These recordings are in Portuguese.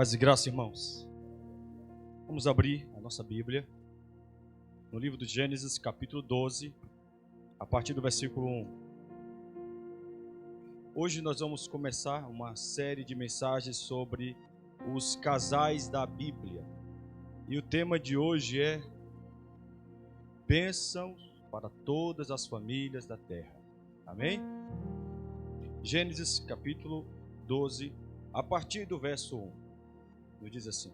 Paz e graça, irmãos. Vamos abrir a nossa Bíblia no livro de Gênesis, capítulo 12, a partir do versículo 1. Hoje nós vamos começar uma série de mensagens sobre os casais da Bíblia. E o tema de hoje é bênçãos para todas as famílias da terra. Amém? Gênesis, capítulo 12, a partir do verso 1. Nos diz assim: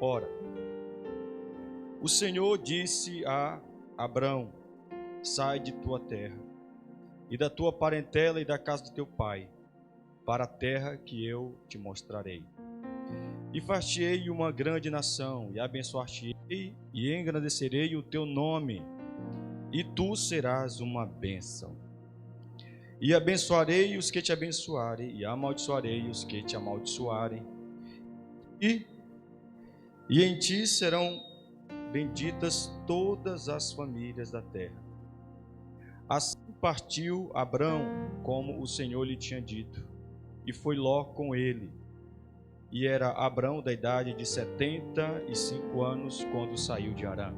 Ora, o Senhor disse a Abrão: sai de tua terra e da tua parentela e da casa de teu pai, para a terra que eu te mostrarei. E far-te-ei uma grande nação, e abençoar-te-ei e engrandecerei o teu nome, e tu serás uma bênção. E abençoarei os que te abençoarem, e amaldiçoarei os que te amaldiçoarem. E em ti serão benditas todas as famílias da terra. Assim partiu Abrão, como o Senhor lhe tinha dito, e foi Ló com ele. E era Abrão da idade de 75 anos, quando saiu de Harã.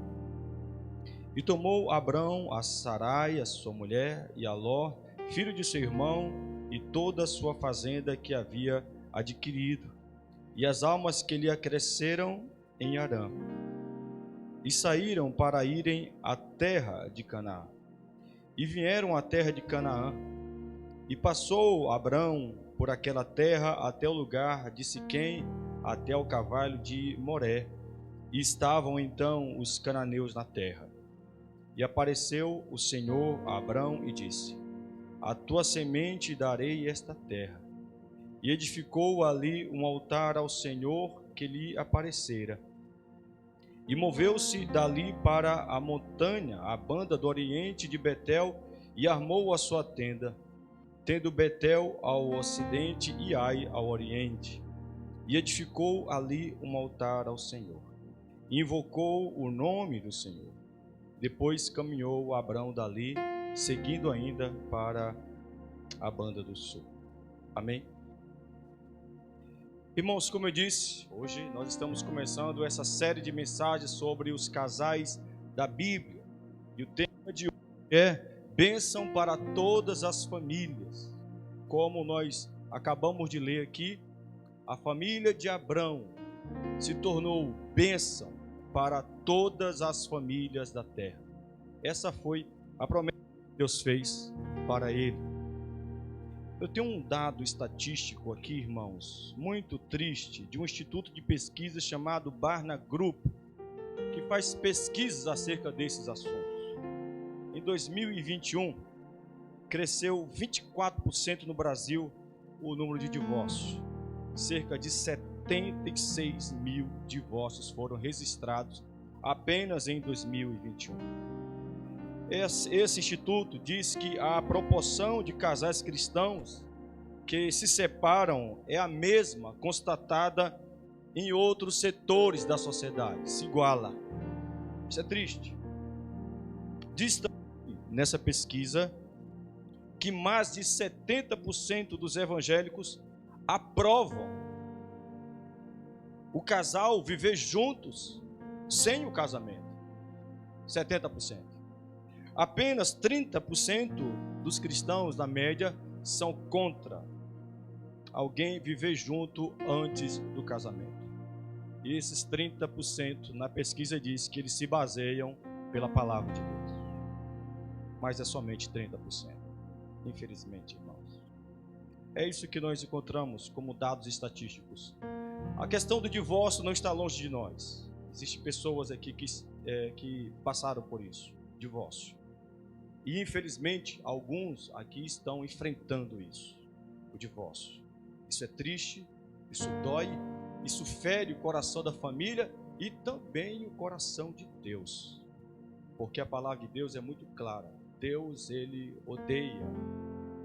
E tomou Abrão a Sarai, a sua mulher, e a Ló, filho de seu irmão, e toda a sua fazenda que havia adquirido, e as almas que lhe acresceram em Harã. E saíram para irem à terra de Canaã. E vieram à terra de Canaã. E passou Abrão por aquela terra até o lugar de Siquém, até o cavalo de Moré. E estavam então os cananeus na terra. E apareceu o Senhor a Abrão e disse: a tua semente darei esta terra. E edificou ali um altar ao Senhor que lhe aparecera. E moveu-se dali para a montanha, a banda do oriente de Betel, e armou a sua tenda, tendo Betel ao ocidente e Ai ao oriente. E edificou ali um altar ao Senhor. E invocou o nome do Senhor. Depois caminhou Abrão dali, seguindo ainda para a banda do sul. Amém? Irmãos, como eu disse, hoje nós estamos começando essa série de mensagens sobre os casais da Bíblia. E o tema de hoje é bênção para todas as famílias. Como nós acabamos de ler aqui, a família de Abrão se tornou bênção para todas as famílias da terra. Essa foi a promessa que Deus fez para ele. Eu tenho um dado estatístico aqui, irmãos, muito triste, de um instituto de pesquisa chamado Barna Group, que faz pesquisas acerca desses assuntos. Em 2021, cresceu 24% no Brasil o número de divórcios. Cerca de 76 mil divórcios foram registrados apenas em 2021. Esse instituto diz que a proporção de casais cristãos que se separam é a mesma constatada em outros setores da sociedade, se iguala. Isso é triste. Diz também nessa pesquisa que mais de 70% dos evangélicos aprovam o casal viver juntos sem o casamento. 70%. Apenas 30% dos cristãos, na média, são contra alguém viver junto antes do casamento. E esses 30%, na pesquisa diz que eles se baseiam pela palavra de Deus. Mas é somente 30%, infelizmente, irmãos. É isso que nós encontramos como dados estatísticos. A questão do divórcio não está longe de nós. Existem pessoas aqui que passaram por isso, divórcio. E infelizmente, alguns aqui estão enfrentando isso, o divórcio. Isso é triste, isso dói, isso fere o coração da família e também o coração de Deus. Porque a palavra de Deus é muito clara. Deus, ele odeia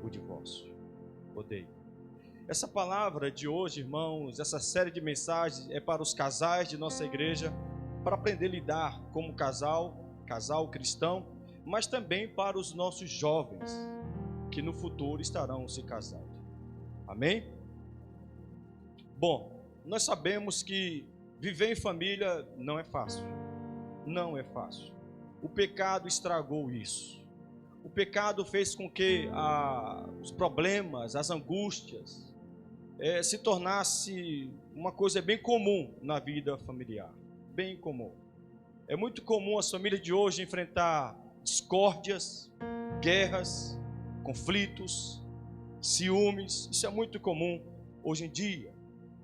o divórcio. Odeia. Essa palavra de hoje, irmãos, essa série de mensagens é para os casais de nossa igreja, para aprender a lidar como casal cristão, mas também para os nossos jovens, que no futuro estarão se casando. Amém? Bom, nós sabemos que viver em família não é fácil. Não é fácil. O pecado estragou isso. O pecado fez com que os problemas, as angústias, se tornasse uma coisa bem comum na vida familiar. Bem comum. É muito comum as famílias de hoje enfrentar discórdias, guerras, conflitos, ciúmes. Isso é muito comum hoje em dia.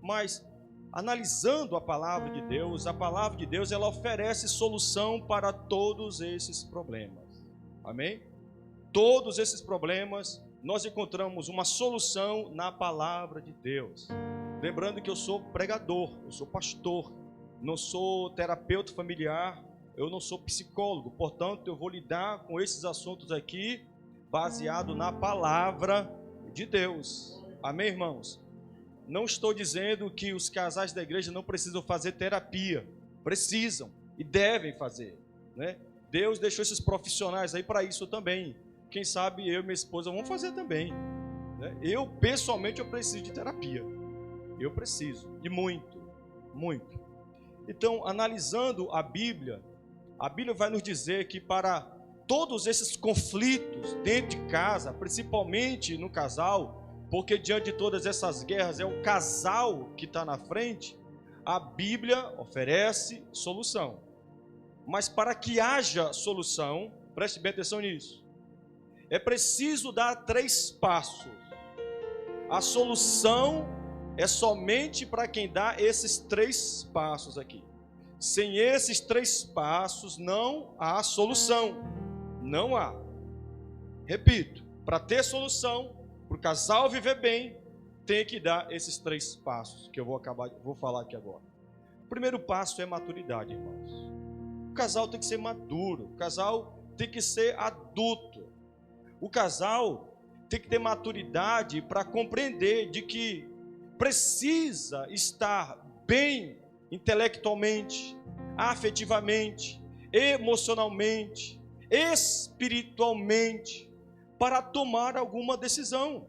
Mas, analisando a palavra de Deus ela oferece solução para todos esses problemas. Amém? Todos esses problemas, nós encontramos uma solução na palavra de Deus. Lembrando que eu sou pregador, eu sou pastor, não sou terapeuta familiar, eu não sou psicólogo, portanto eu vou lidar com esses assuntos aqui baseado na palavra de Deus. Amém, irmãos? Não estou dizendo que os casais da igreja não precisam fazer terapia, precisam e devem fazer, né? Deus deixou esses profissionais aí para isso também. Quem sabe eu e minha esposa vamos fazer também, né? Eu pessoalmente eu preciso de terapia, eu preciso e muito, muito. Então, analisando a Bíblia vai nos dizer que para todos esses conflitos dentro de casa, principalmente no casal, porque diante de todas essas guerras é o casal que está na frente, a Bíblia oferece solução. Mas para que haja solução, preste bem atenção nisso, é preciso dar 3 passos. A solução é somente para quem dá esses 3 passos aqui. Sem esses 3 passos não há solução. Não há. Repito, para ter solução, para o casal viver bem, tem que dar esses 3 passos que eu vou falar aqui agora. O primeiro passo é maturidade, irmãos. O casal tem que ser maduro, o casal tem que ser adulto. O casal tem que ter maturidade para compreender de que precisa estar bem intelectualmente, afetivamente, emocionalmente, espiritualmente, para tomar alguma decisão.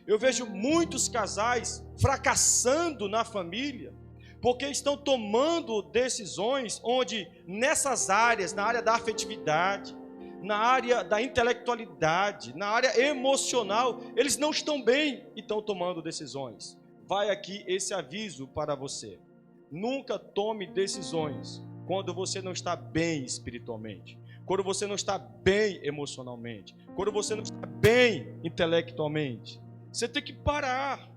Eu vejo muitos casais fracassando na família, porque estão tomando decisões onde nessas áreas, na área da afetividade, na área da intelectualidade, na área emocional, eles não estão bem e estão tomando decisões. Vai aqui esse aviso para você. Nunca tome decisões quando você não está bem espiritualmente, quando você não está bem emocionalmente, quando você não está bem intelectualmente. Você tem que parar.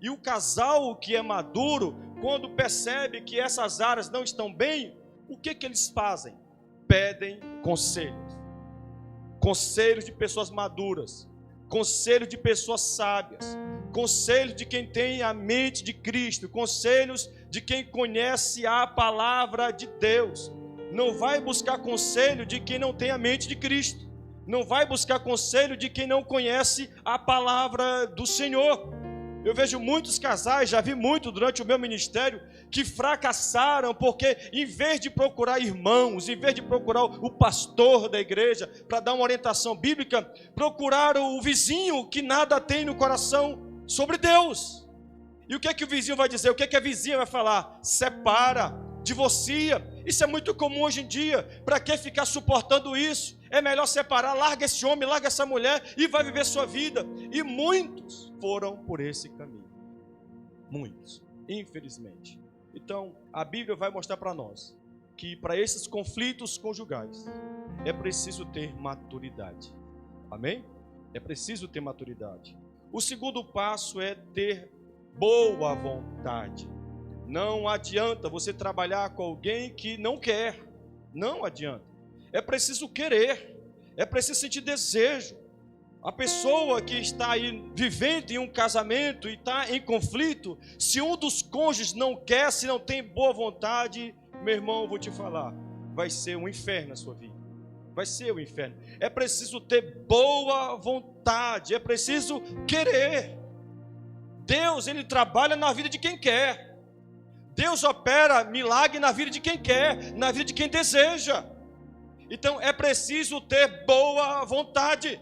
E o casal que é maduro, quando percebe que essas áreas não estão bem, o que eles fazem? Pedem conselhos de pessoas maduras, conselhos de pessoas sábias, conselhos de quem tem a mente de Cristo, conselhos de quem conhece a palavra de Deus. Não vai buscar conselho de quem não tem a mente de Cristo, não vai buscar conselho de quem não conhece a palavra do Senhor. Eu vejo muitos casais, já vi muito durante o meu ministério, que fracassaram porque em vez de procurar irmãos, em vez de procurar o pastor da igreja para dar uma orientação bíblica, procuraram o vizinho que nada tem no coração sobre Deus. E o que o vizinho vai dizer? O que a vizinha vai falar? Separa, divorcia. Isso é muito comum hoje em dia. Para que ficar suportando isso? É melhor separar, larga esse homem, larga essa mulher e vai viver sua vida. E muitos foram por esse caminho. Muitos, infelizmente. Então, a Bíblia vai mostrar para nós que para esses conflitos conjugais é preciso ter maturidade. Amém? É preciso ter maturidade. O segundo passo é ter boa vontade. Não adianta você trabalhar com alguém que não quer. Não adianta. É preciso querer. É preciso sentir desejo. A pessoa que está aí vivendo em um casamento e está em conflito, se um dos cônjuges não quer, se não tem boa vontade, meu irmão, eu vou te falar, vai ser um inferno na sua vida. Vai ser um inferno. É preciso ter boa vontade, é preciso querer. Deus, Ele trabalha na vida de quem quer. Deus opera milagre na vida de quem quer, na vida de quem deseja. Então é preciso ter boa vontade.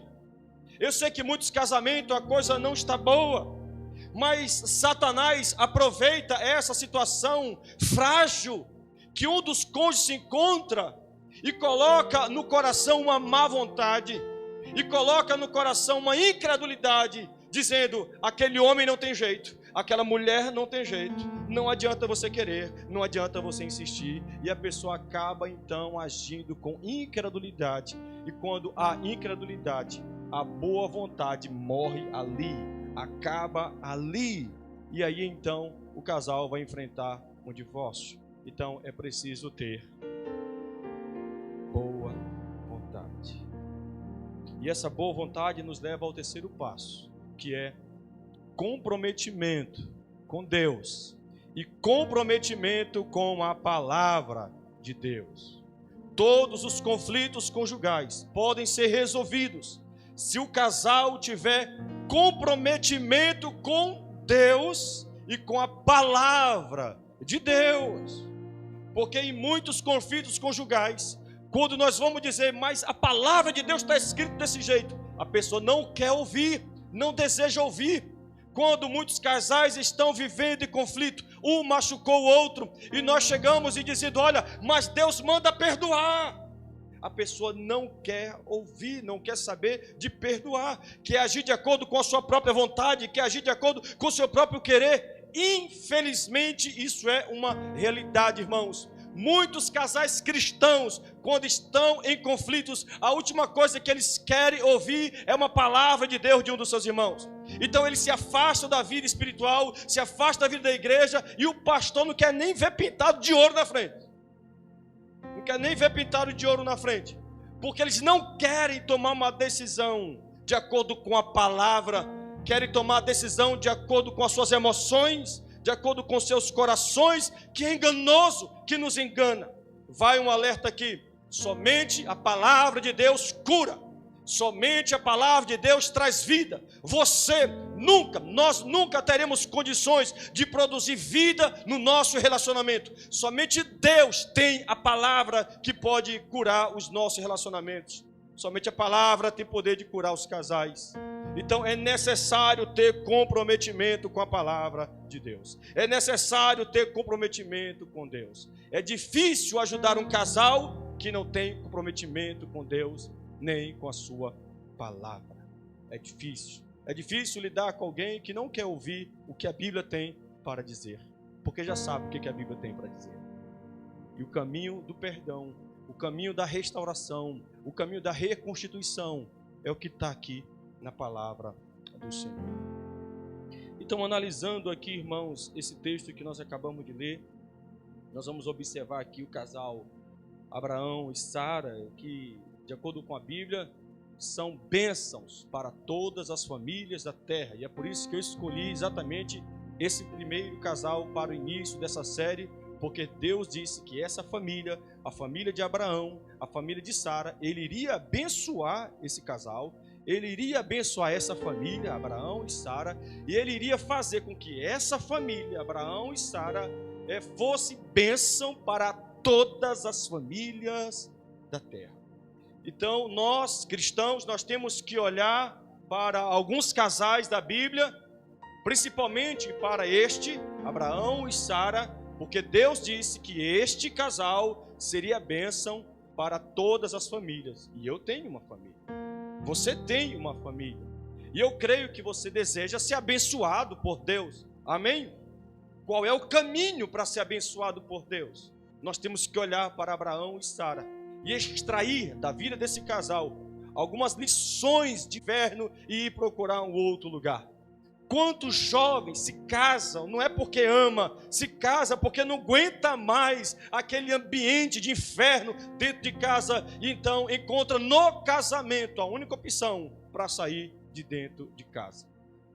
Eu sei que muitos casamentos a coisa não está boa, Mas Satanás aproveita essa situação frágil que um dos cônjuges se encontra e coloca no coração uma má vontade, e coloca no coração uma incredulidade, dizendo: aquele homem não tem jeito, aquela mulher não tem jeito, não adianta você querer, não adianta você insistir, e a pessoa acaba então agindo com incredulidade, e quando há incredulidade, a boa vontade morre ali, acaba ali, e aí então o casal vai enfrentar um divórcio. Então é preciso ter boa vontade. E essa boa vontade nos leva ao terceiro passo, que é comprometimento com Deus e comprometimento com a palavra de Deus. Todos os conflitos conjugais podem ser resolvidos se o casal tiver comprometimento com Deus e com a palavra de Deus. Porque em muitos conflitos conjugais, quando nós vamos dizer: mas a palavra de Deus está escrita desse jeito, a pessoa não quer ouvir, não deseja ouvir. Quando muitos casais estão vivendo em conflito, um machucou o outro, e nós chegamos e dizendo: olha, mas Deus manda perdoar. A pessoa não quer ouvir, não quer saber de perdoar, quer agir de acordo com a sua própria vontade, quer agir de acordo com o seu próprio querer. Infelizmente, isso é uma realidade, irmãos. Muitos casais cristãos, quando estão em conflitos, a última coisa que eles querem ouvir é uma palavra de Deus de um dos seus irmãos. Então eles se afastam da vida espiritual, se afastam da vida da igreja, e o pastor não quer nem ver pintado de ouro na frente. Não quer nem ver pintado de ouro na frente, porque eles não querem tomar uma decisão de acordo com a palavra, querem tomar a decisão de acordo com as suas emoções, de acordo com seus corações, que é enganoso, que nos engana. Vai um alerta aqui: somente a palavra de Deus cura, somente a palavra de Deus traz vida. Nós nunca teremos condições de produzir vida no nosso relacionamento. Somente Deus tem a palavra que pode curar os nossos relacionamentos. Somente a palavra tem poder de curar os casais. Então é necessário ter comprometimento com a palavra de Deus. É necessário ter comprometimento com Deus. É difícil ajudar um casal que não tem comprometimento com Deus, nem com a sua palavra. É difícil. É difícil lidar com alguém que não quer ouvir o que a Bíblia tem para dizer, porque já sabe o que a Bíblia tem para dizer. E o caminho do perdão, o caminho da restauração, o caminho da reconstituição é o que está aqui na palavra do Senhor. Então, analisando aqui, irmãos, esse texto que nós acabamos de ler, nós vamos observar aqui o casal Abraão e Sara, que, de acordo com a Bíblia, são bênçãos para todas as famílias da terra. E é por isso que eu escolhi exatamente esse primeiro casal para o início dessa série, porque Deus disse que essa família, a família de Abraão, a família de Sara, Ele iria abençoar esse casal, Ele iria abençoar essa família, Abraão e Sara, e Ele iria fazer com que essa família, Abraão e Sara, fosse bênção para todas as famílias da terra. Então, nós, cristãos, nós temos que olhar para alguns casais da Bíblia, principalmente para este, Abraão e Sara, porque Deus disse que este casal seria bênção para todas as famílias. E eu tenho uma família. Você tem uma família. E eu creio que você deseja ser abençoado por Deus. Amém? Qual é o caminho para ser abençoado por Deus? Nós temos que olhar para Abraão e Sara e extrair da vida desse casal algumas lições de inverno e ir procurar um outro lugar. Quantos jovens se casam, não é porque ama, se casa porque não aguenta mais aquele ambiente de inferno dentro de casa, e então encontra no casamento a única opção para sair de dentro de casa.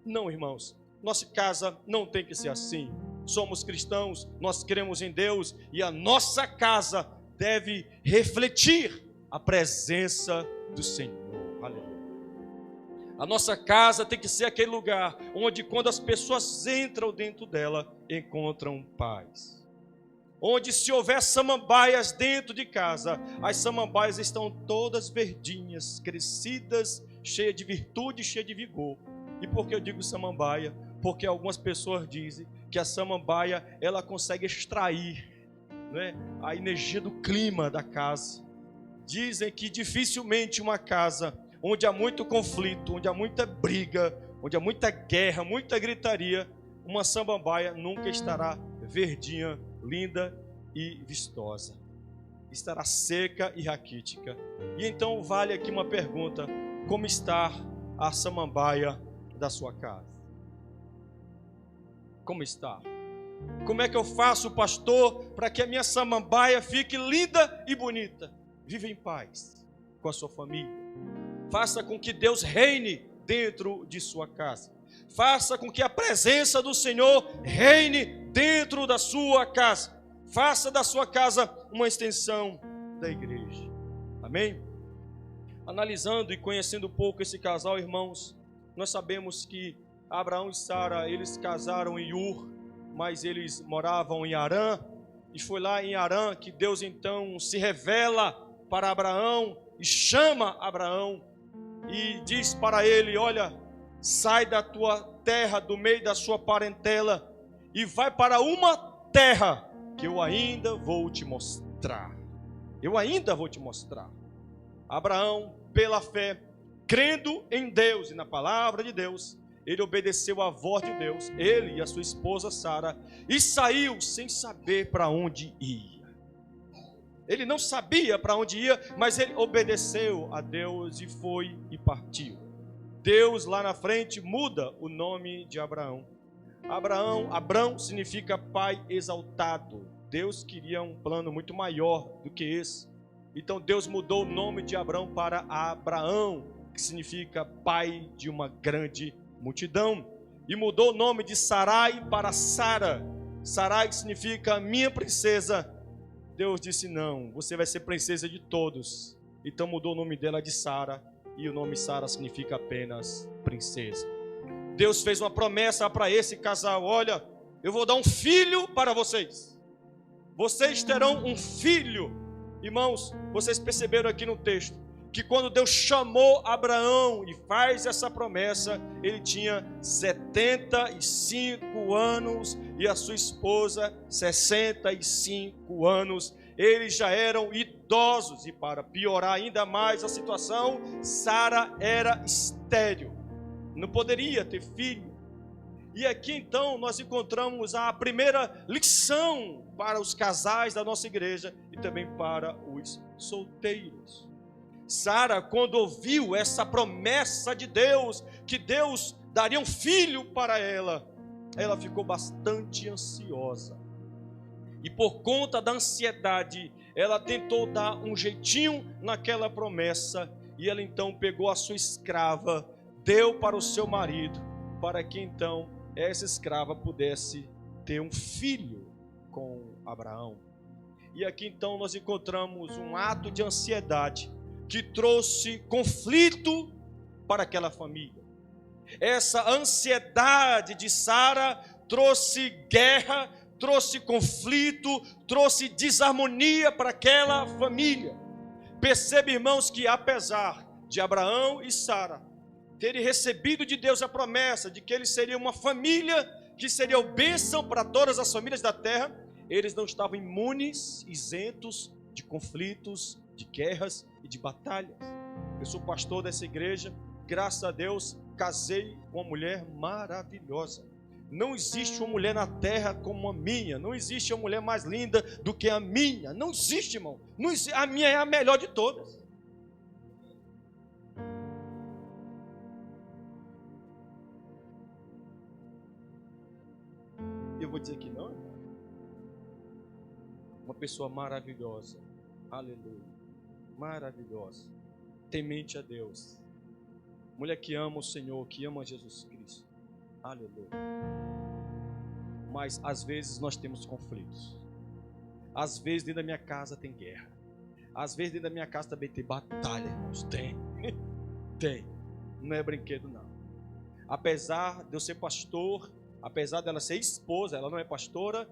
Não, irmãos, nossa casa não tem que ser assim. Somos cristãos, nós cremos em Deus, e a nossa casa deve refletir a presença do Senhor. Aleluia. A nossa casa tem que ser aquele lugar onde, quando as pessoas entram dentro dela, encontram paz. Onde, se houver samambaias dentro de casa, as samambaias estão todas verdinhas, crescidas, cheias de virtude, cheias de vigor. E por que eu digo samambaia? porque algumas pessoas dizem que a samambaia ela consegue extrair, né, a energia do clima da casa. Dizem que dificilmente uma casa onde há muito conflito, onde há muita briga, onde há muita guerra, muita gritaria, uma samambaia nunca estará verdinha, linda e vistosa. Estará seca e raquítica. E então vale aqui uma pergunta: como está a samambaia da sua casa? Como está? Como é que eu faço, pastor, para que a minha samambaia fique linda e bonita? Viva em paz com a sua família. Faça com que Deus reine dentro de sua casa. Faça com que a presença do Senhor reine dentro da sua casa. Faça da sua casa uma extensão da igreja. Amém? Analisando e conhecendo um pouco esse casal, irmãos, nós sabemos que Abraão e Sara, eles casaram em Ur, mas eles moravam em Harã, e foi lá em Harã que Deus então se revela para Abraão e chama Abraão e diz para ele: olha, sai da tua terra, do meio da sua parentela, e vai para uma terra que eu ainda vou te mostrar. Eu ainda vou te mostrar. Abraão, pela fé, crendo em Deus e na palavra de Deus, ele obedeceu à voz de Deus, ele e a sua esposa Sara, e saiu sem saber para onde ia. Ele não sabia para onde ia, mas ele obedeceu a Deus e foi e partiu. Deus lá na frente muda o nome de Abraão. Abrão significa pai exaltado. Deus queria um plano muito maior do que esse. Então Deus mudou o nome de Abrão para Abraão, que significa pai de uma grande multidão. E mudou o nome de Sarai para Sara. Sarai significa minha princesa. Deus disse: não, você vai ser princesa de todos. Então mudou o nome dela de Sara, e o nome Sara significa apenas princesa. Deus fez uma promessa para esse casal: olha, eu vou dar um filho para vocês. Vocês terão um filho. Irmãos, vocês perceberam aqui no texto que quando Deus chamou Abraão e faz essa promessa, ele tinha 75 anos e a sua esposa 65 anos. Eles já eram idosos e, para piorar ainda mais a situação, Sara era estéril, não poderia ter filho. E aqui então nós encontramos a primeira lição para os casais da nossa igreja e também para os solteiros. Sara, quando ouviu essa promessa de Deus, que Deus daria um filho para ela, ela ficou bastante ansiosa. E por conta da ansiedade, ela tentou dar um jeitinho naquela promessa, e ela então pegou a sua escrava, deu para o seu marido, para que então essa escrava pudesse ter um filho com Abraão. E aqui então nós encontramos um ato de ansiedade que trouxe conflito para aquela família. Essa ansiedade de Sara trouxe guerra, trouxe conflito, trouxe desarmonia para aquela família. Percebe, irmãos, que apesar de Abraão e Sara terem recebido de Deus a promessa de que eles seriam uma família que seria bênção para todas as famílias da terra, eles não estavam imunes, isentos de conflitos, de guerras e de batalhas. Eu sou pastor dessa igreja, graças a Deus casei com uma mulher maravilhosa. Não existe uma mulher na terra como a minha, não existe uma mulher mais linda do que a minha, não existe, irmão. Não existe. A minha é a melhor de todas. Eu vou dizer que não, irmão. Uma pessoa maravilhosa, aleluia, maravilhosa, temente a Deus, mulher que ama o Senhor, que ama Jesus Cristo, aleluia. Mas às vezes nós temos conflitos, às vezes dentro da minha casa tem guerra, às vezes dentro da minha casa também tem batalha, irmãos, tem, não é brinquedo não. Apesar de eu ser pastor, apesar dela ser esposa, ela não é pastora,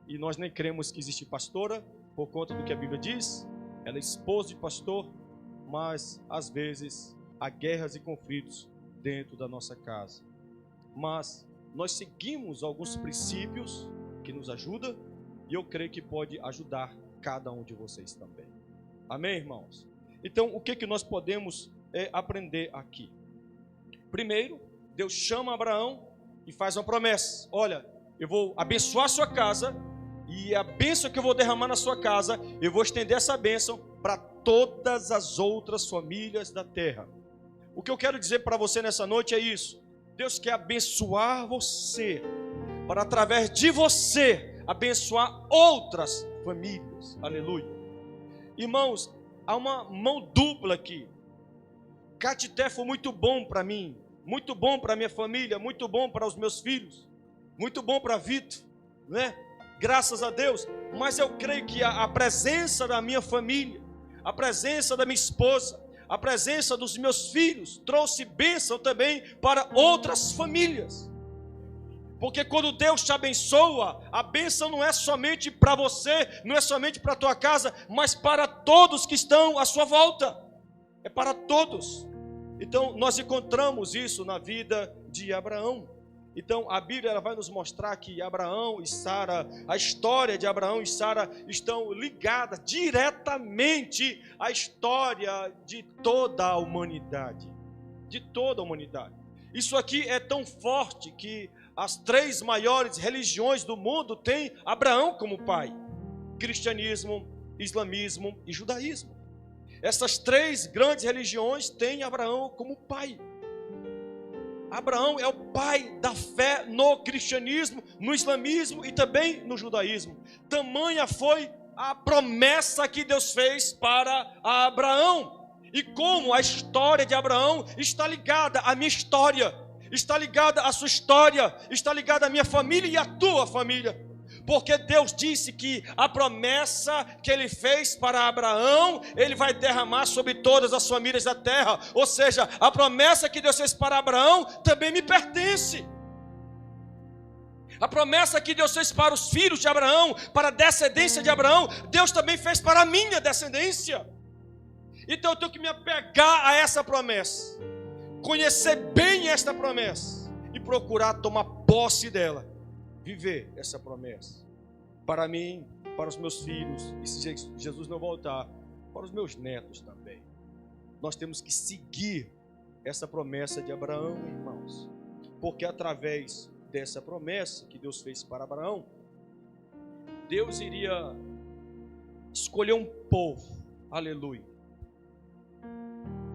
e nós nem cremos que existe pastora, por conta do que a Bíblia diz. Ela é esposa de pastor, mas às vezes há guerras e conflitos dentro da nossa casa. Mas nós seguimos alguns princípios que nos ajudam, e eu creio que pode ajudar cada um de vocês também. Amém, irmãos? Então, o que nós podemos aprender aqui? Primeiro, Deus chama Abraão e faz uma promessa. Olha, eu vou abençoar a sua casa, e a bênção que eu vou derramar na sua casa, eu vou estender essa bênção para todas as outras famílias da terra. O que eu quero dizer para você nessa noite é isso. Deus quer abençoar você, para através de você, abençoar outras famílias. Aleluia. Irmãos, há uma mão dupla aqui. Catité foi muito bom para mim, muito bom para minha família, muito bom para os meus filhos, muito bom para Vitor, né? Graças a Deus. Mas eu creio que a presença da minha família, a presença da minha esposa, a presença dos meus filhos trouxe bênção também para outras famílias. Porque quando Deus te abençoa, a bênção não é somente para você, não é somente para a tua casa, mas para todos que estão à sua volta. É para todos. Então nós encontramos isso na vida de Abraão. Então a Bíblia ela vai nos mostrar que Abraão e Sara, a história de Abraão e Sara estão ligadas diretamente à história de toda a humanidade. De toda a humanidade. Isso aqui é tão forte que as 3 maiores religiões do mundo têm Abraão como pai: cristianismo, islamismo e judaísmo. Essas 3 grandes religiões têm Abraão como pai. Abraão é o pai da fé no cristianismo, no islamismo e também no judaísmo. Tamanha foi a promessa que Deus fez para Abraão. E como a história de Abraão está ligada à minha história, está ligada à sua história, está ligada à minha família e à tua família. Porque Deus disse que a promessa que Ele fez para Abraão, Ele vai derramar sobre todas as famílias da terra. Ou seja, a promessa que Deus fez para Abraão também me pertence. A promessa que Deus fez para os filhos de Abraão, para a descendência de Abraão, Deus também fez para a minha descendência. Então eu tenho que me apegar a essa promessa, conhecer bem esta promessa e procurar tomar posse dela. Viver essa promessa para mim, para os meus filhos, e se Jesus não voltar, para os meus netos também. Nós temos que seguir essa promessa de Abraão, irmãos, porque através dessa promessa que Deus fez para Abraão, Deus iria escolher um povo, aleluia,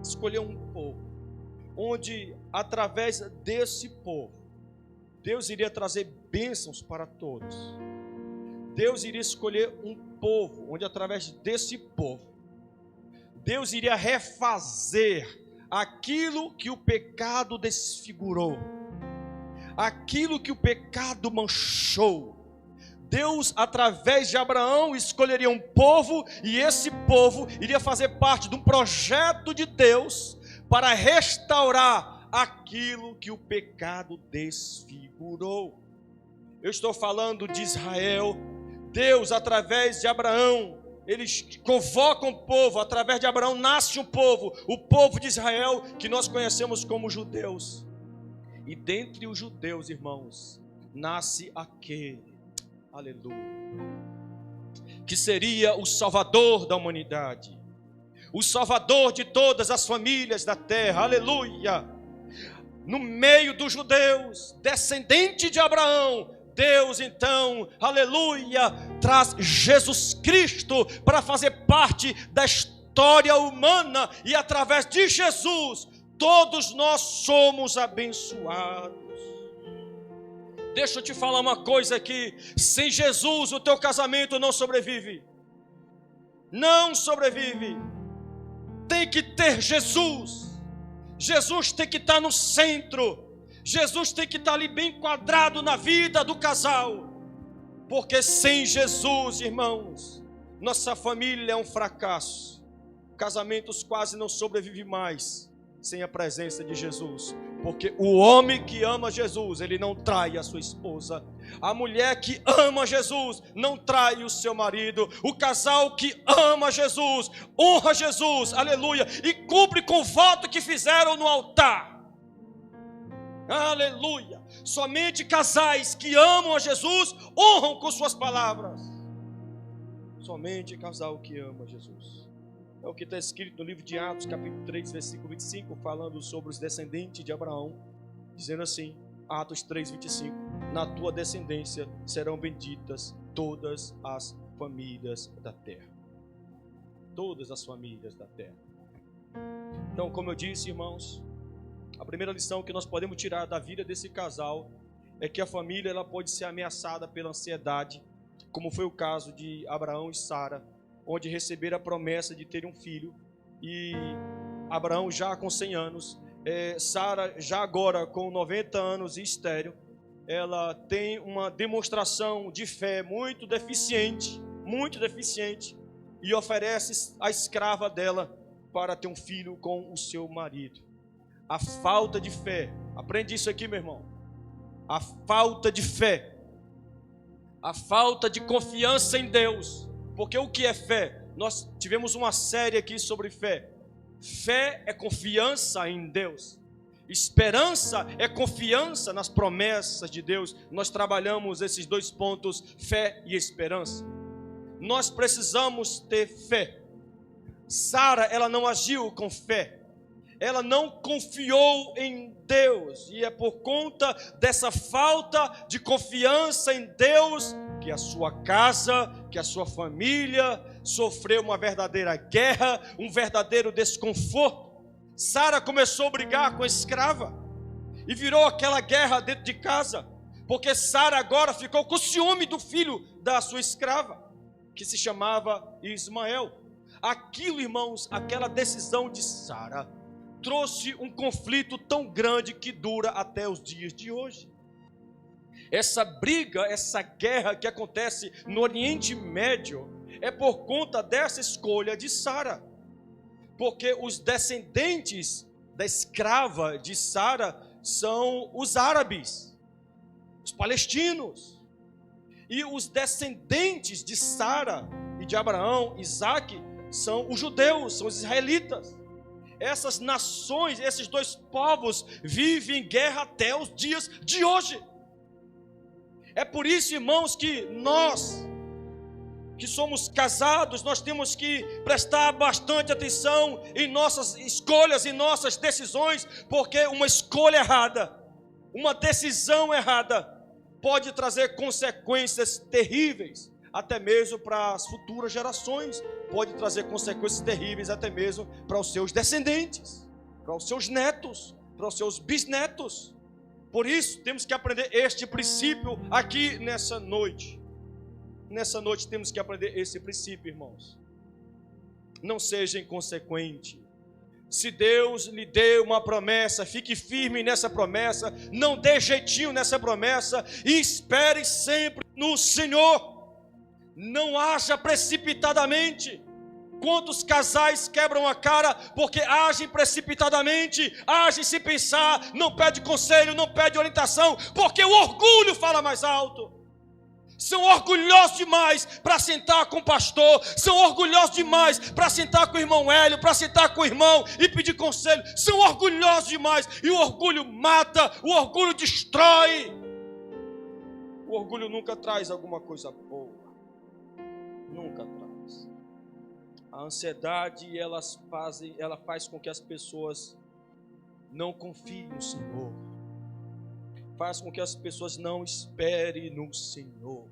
escolher um povo, onde através desse povo, Deus iria trazer bênçãos para todos. Deus iria escolher um povo, onde através desse povo, Deus iria refazer aquilo que o pecado desfigurou, aquilo que o pecado manchou. Deus, através de Abraão, escolheria um povo, e esse povo iria fazer parte de um projeto de Deus para restaurar aquilo que o pecado desfigurou. Eu estou falando de Israel. Deus, através de Abraão, ele convoca um povo, através de Abraão nasce um povo, o povo de Israel, que nós conhecemos como judeus. E dentre os judeus, irmãos, nasce aquele, aleluia, que seria o Salvador da humanidade, o Salvador de todas as famílias da terra, aleluia. No meio dos judeus, descendente de Abraão, Deus então, aleluia, traz Jesus Cristo para fazer parte da história humana, e através de Jesus, todos nós somos abençoados. Deixa eu te falar uma coisa aqui: sem Jesus o teu casamento não sobrevive. Não sobrevive. Tem que ter Jesus. Jesus tem que estar no centro. Jesus tem que estar ali bem enquadrado na vida do casal. Porque sem Jesus, irmãos, nossa família é um fracasso. Casamentos quase não sobrevivem mais sem a presença de Jesus. Porque o homem que ama Jesus, ele não trai a sua esposa. A mulher que ama Jesus não trai o seu marido. O casal que ama Jesus, honra Jesus, aleluia, e cumpre com o voto que fizeram no altar. Aleluia. Somente casais que amam a Jesus honram com suas palavras. Somente casal que ama a Jesus. É o que está escrito no livro de Atos, capítulo 3, versículo 25, falando sobre os descendentes de Abraão, dizendo assim, Atos 3, 25, na tua descendência serão benditas todas as famílias da terra. Todas as famílias da terra. Então, como eu disse, irmãos, a primeira lição que nós podemos tirar da vida desse casal é que a família ela pode ser ameaçada pela ansiedade, como foi o caso de Abraão e Sara, onde receberam a promessa de ter um filho, e Abraão já com 100 anos, Sara já agora com 90 anos e estéril, ela tem uma demonstração de fé muito deficiente, e oferece a escrava dela para ter um filho com o seu marido. A falta de fé, aprende isso aqui, meu irmão, a falta de fé, a falta de confiança em Deus, porque o que é fé? Nós tivemos uma série aqui sobre fé. Fé é confiança em Deus. Esperança é confiança nas promessas de Deus. Nós trabalhamos esses dois pontos, fé e esperança. Nós precisamos ter fé. Sara, ela não agiu com fé. Ela não confiou em Deus. E é por conta dessa falta de confiança em Deus que a sua casa, que a sua família sofreu uma verdadeira guerra, um verdadeiro desconforto. Sara começou a brigar com a escrava e virou aquela guerra dentro de casa, porque Sara agora ficou com ciúme do filho da sua escrava, que se chamava Ismael. Aquilo, irmãos, aquela decisão de Sara trouxe um conflito tão grande que dura até os dias de hoje. Essa briga, essa guerra que acontece no Oriente Médio é por conta dessa escolha de Sara. Porque os descendentes da escrava de Sara são os árabes, os palestinos. E os descendentes de Sara e de Abraão, Isaac, são os judeus, são os israelitas. Essas nações, esses dois povos vivem em guerra até os dias de hoje. É por isso, irmãos, que nós, que somos casados, nós temos que prestar bastante atenção em nossas escolhas, em nossas decisões, porque uma escolha errada, uma decisão errada, pode trazer consequências terríveis, até mesmo para as futuras gerações, pode trazer consequências terríveis até mesmo para os seus descendentes, para os seus netos, para os seus bisnetos. Por isso, temos que aprender este princípio aqui nessa noite. Nessa noite temos que aprender esse princípio, irmãos. Não seja inconsequente. Se Deus lhe deu uma promessa, fique firme nessa promessa, não dê jeitinho nessa promessa e espere sempre no Senhor. Não haja precipitadamente. Quantos casais quebram a cara porque agem precipitadamente, agem sem pensar, não pede conselho, não pede orientação, porque o orgulho fala mais alto. São orgulhosos demais para sentar com o pastor, são orgulhosos demais para sentar com o irmão Hélio, para sentar com o irmão e pedir conselho. São orgulhosos demais e o orgulho mata, o orgulho destrói. O orgulho nunca traz alguma coisa boa, nunca traz. A ansiedade ela faz com que as pessoas não confiem no Senhor. Faz com que as pessoas não esperem no Senhor.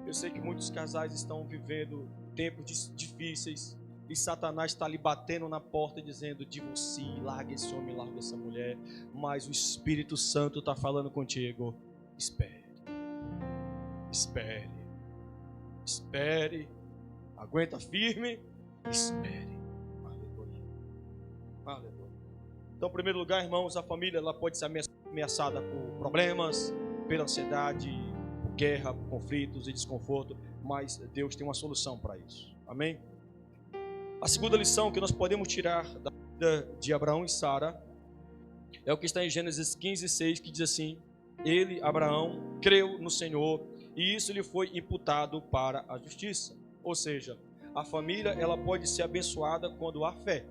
Eu sei que muitos casais estão vivendo tempos difíceis e Satanás está ali batendo na porta dizendo: divorcie, larga esse homem, larga essa mulher. Mas o Espírito Santo está falando contigo: espere, espere, espere, aguenta firme, espere. Aleluia, aleluia. Então, em primeiro lugar, irmãos, a família ela pode ser ameaçada por problemas, pela ansiedade, por guerra, por conflitos e desconforto, mas Deus tem uma solução para isso. Amém? A segunda lição que nós podemos tirar da vida de Abraão e Sara é o que está em Gênesis 15:6, que diz assim: ele, Abraão, creu no Senhor e isso lhe foi imputado para a justiça. Ou seja, a família ela pode ser abençoada quando há fé.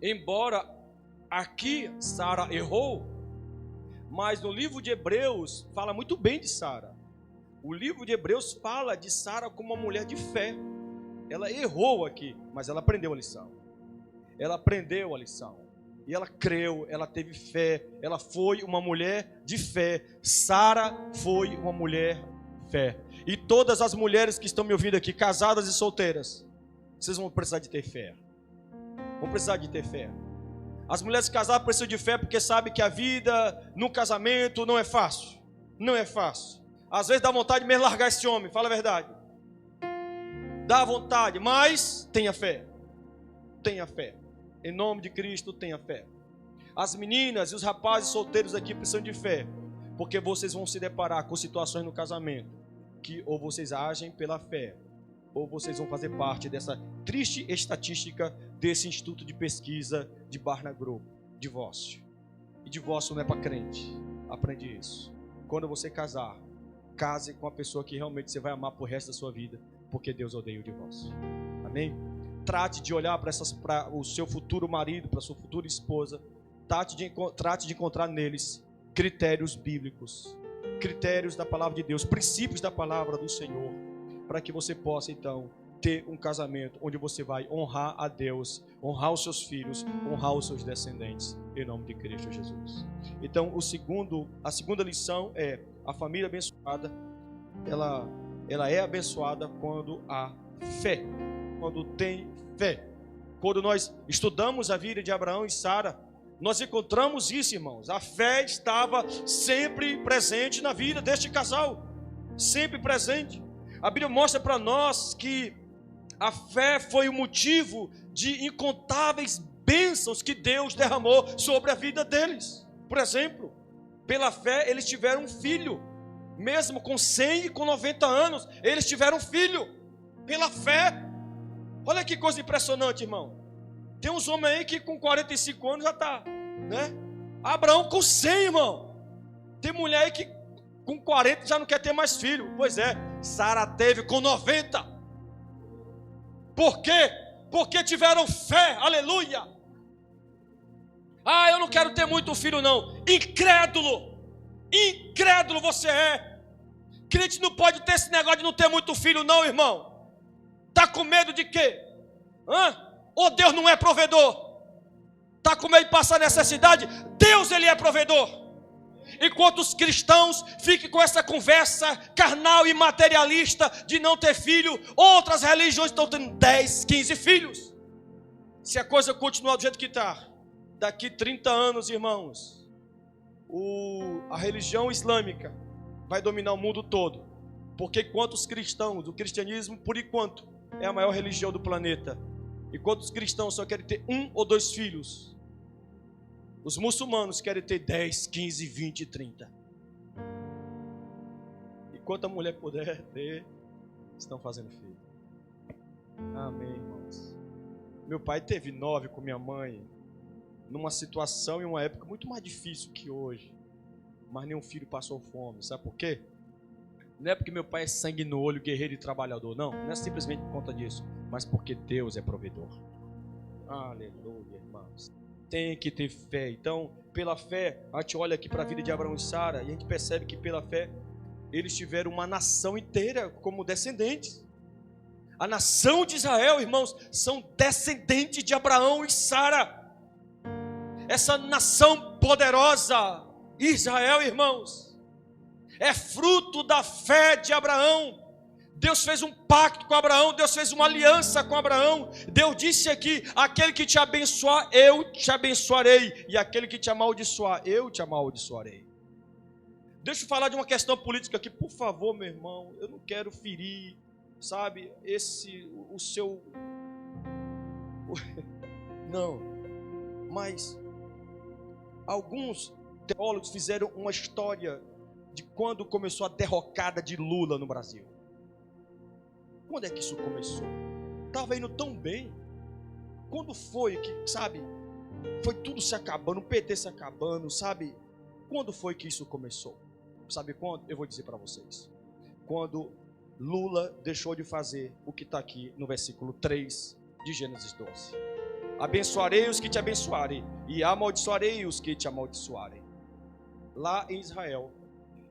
Embora aqui Sara errou, Mas no livro de Hebreus fala muito bem de Sara. O livro de Hebreus fala de Sara como uma mulher de fé. Ela errou aqui, mas ela aprendeu a lição. Ela aprendeu a lição. E ela creu, ela teve fé. Ela foi uma mulher de fé. Sara foi uma mulher de fé. E todas as mulheres que estão me ouvindo aqui, casadas e solteiras, vocês vão precisar de ter fé. Vão precisar de ter fé. As mulheres casadas precisam de fé porque sabem que a vida no casamento não é fácil. Não é fácil. Às vezes dá vontade de mesmo largar esse homem, fala a verdade. Dá vontade, mas tenha fé. Tenha fé. Em nome de Cristo, tenha fé. As meninas e os rapazes solteiros aqui precisam de fé, porque vocês vão se deparar com situações no casamento que ou vocês agem pela fé, ou vocês vão fazer parte dessa triste estatística desse instituto de pesquisa de Barna Group, divórcio. E divórcio não é para crente. Aprende isso. Quando você casar, case com a pessoa que realmente você vai amar pro resto da sua vida, porque Deus odeia o divórcio. Amém? Trate de olhar para o seu futuro marido, para a sua futura esposa. Trate de encontrar neles critérios bíblicos, critérios da palavra de Deus, princípios da palavra do Senhor, para que você possa então ter um casamento onde você vai honrar a Deus, honrar os seus filhos, honrar os seus descendentes, em nome de Cristo Jesus. Então, a segunda lição é: a família abençoada, ela é abençoada quando há fé, quando tem fé. Quando nós estudamos a vida de Abraão e Sara, nós encontramos isso, irmãos. A fé estava sempre presente na vida deste casal, sempre presente. A Bíblia mostra para nós que a fé foi o motivo de incontáveis bênçãos que Deus derramou sobre a vida deles. Por exemplo, pela fé eles tiveram um filho, mesmo com 100 e com 90 anos, eles tiveram um filho, pela fé. Olha que coisa impressionante, irmão. Tem uns homens aí que com 45 anos já está, né? Abraão com 100, irmão. Tem mulher aí que com 40 já não quer ter mais filho. Pois é, Sara teve com 90. Por quê? Porque tiveram fé, aleluia. Ah, eu não quero ter muito filho não. Incrédulo você é. Crente não pode ter esse negócio de não ter muito filho não, irmão. Está com medo de quê? Ou Deus não é provedor? Está com medo de passar necessidade? Deus, Ele é provedor. Enquanto os cristãos fiquem com essa conversa carnal e materialista de não ter filho, outras religiões estão tendo 10, 15 filhos. Se a coisa continuar do jeito que está, daqui 30 anos, irmãos, a religião islâmica vai dominar o mundo todo. Porque enquanto os cristãos, o cristianismo, por enquanto, é a maior religião do planeta. Enquanto os cristãos só querem ter 1 ou 2 filhos, os muçulmanos querem ter 10, 15, 20, 30. Enquanto a mulher puder ter, estão fazendo filho. Amém, irmãos. Meu pai teve 9 com minha mãe, numa situação e uma época muito mais difícil que hoje. Mas nenhum filho passou fome. Sabe por quê? Não é porque meu pai é sangue no olho, guerreiro e trabalhador. Não é simplesmente por conta disso, mas porque Deus é provedor. Aleluia, irmãos. Tem que ter fé. Então, pela fé, a gente olha aqui para a vida de Abraão e Sara e a gente percebe que pela fé eles tiveram uma nação inteira como descendentes. A nação de Israel, irmãos, são descendentes de Abraão e Sara. Essa nação poderosa, Israel, irmãos, é fruto da fé de Abraão. Deus fez um pacto com Abraão, Deus fez uma aliança com Abraão. Deus disse aqui: aquele que te abençoar, eu te abençoarei, e aquele que te amaldiçoar, eu te amaldiçoarei. Deixa eu falar de uma questão política aqui, por favor, meu irmão. Eu não quero ferir, sabe, o seu... Não, mas alguns teólogos fizeram uma história de quando começou a derrocada de Lula no Brasil. Quando é que isso começou? Estava indo tão bem. Quando foi que, sabe, foi tudo se acabando, o PT se acabando, sabe? Quando foi que isso começou? Sabe quando? Eu vou dizer para vocês. Quando Lula deixou de fazer o que está aqui no versículo 3 de Gênesis 12. Abençoarei os que te abençoarem, e amaldiçoarei os que te amaldiçoarem. lá em Israel,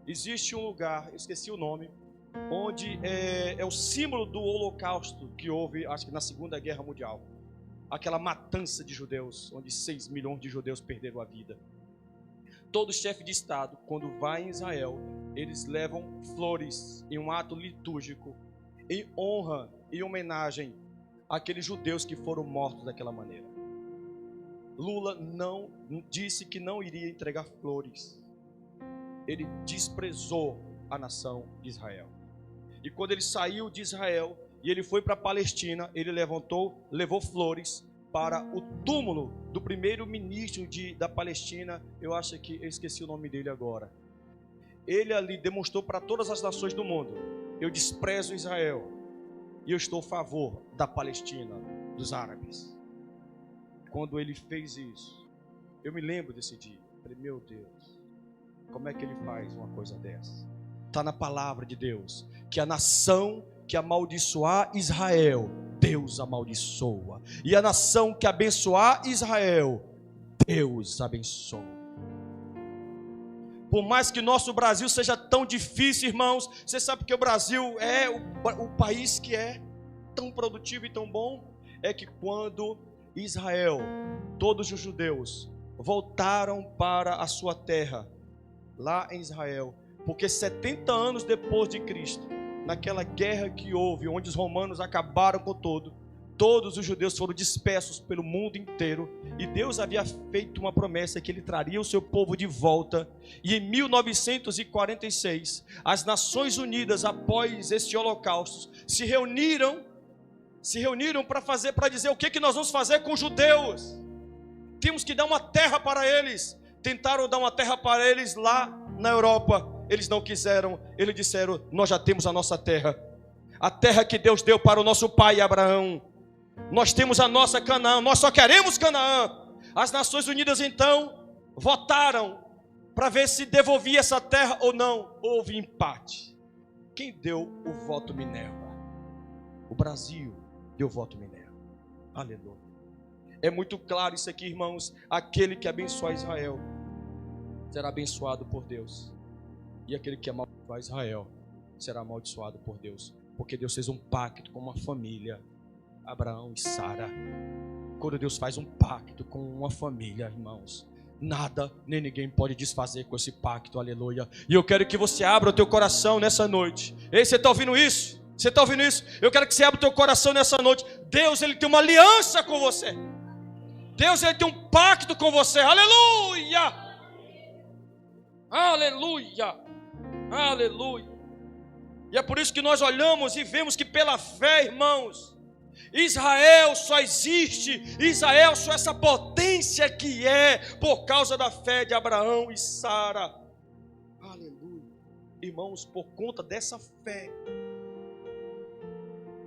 existe um lugar, eu esqueci o nome, onde é o símbolo do holocausto que houve, acho que na Segunda Guerra Mundial. Aquela matança de judeus, onde 6 milhões de judeus perderam a vida. Todo chefe de Estado, quando vai em Israel, eles levam flores em um ato litúrgico, em honra e homenagem àqueles judeus que foram mortos daquela maneira. Lula não disse que não iria entregar flores. Ele desprezou a nação de Israel. E quando ele saiu de Israel e ele foi para a Palestina, ele levou flores para o túmulo do primeiro-ministro da Palestina. Eu acho que eu esqueci o nome dele agora. Ele ali demonstrou para todas as nações do mundo: eu desprezo Israel e eu estou a favor da Palestina, dos árabes. Quando ele fez isso, eu me lembro desse dia. Falei, meu Deus, como é que ele faz uma coisa dessa? Está na palavra de Deus que a nação que amaldiçoar Israel, Deus amaldiçoa. E a nação que abençoar Israel, Deus abençoa. Por mais que nosso Brasil seja tão difícil, irmãos, você sabe que o Brasil é o país que é tão produtivo e tão bom, é que quando Israel, todos os judeus, voltaram para a sua terra, lá em Israel, porque 70 anos depois de Cristo, naquela guerra que houve, onde os romanos acabaram com todos os judeus foram dispersos pelo mundo inteiro, e Deus havia feito uma promessa que ele traria o seu povo de volta. E em 1946, as Nações Unidas, após esse holocausto, se reuniram para dizer o que nós vamos fazer com os judeus. Temos que dar uma terra para eles. Tentaram dar uma terra para eles lá na Europa, eles não quiseram. Eles disseram: nós já temos a nossa terra, a terra que Deus deu para o nosso pai Abraão. Nós temos a nossa Canaã, nós só queremos Canaã. As Nações Unidas então votaram para ver se devolvia essa terra ou não. Houve empate. Quem deu o voto Minerva? O Brasil deu o voto Minerva. Aleluia. É muito claro isso aqui, irmãos. Aquele que abençoar Israel será abençoado por Deus, e aquele que amaldiçoar Israel será amaldiçoado por Deus, porque Deus fez um pacto com uma família, Abraão e Sara. Quando Deus faz um pacto com uma família, irmãos, nada nem ninguém pode desfazer com esse pacto. Aleluia. E eu quero que você abra o teu coração nessa noite. Ei, você está ouvindo isso? Você está ouvindo isso? Eu quero que você abra o teu coração nessa noite. Deus, ele tem uma aliança com você. Deus, ele tem um pacto com você. Aleluia! Aleluia! Aleluia! E é por isso que nós olhamos e vemos que pela fé, irmãos, Israel só existe, Israel só é essa potência que é por causa da fé de Abraão e Sara. Aleluia! Irmãos, por conta dessa fé,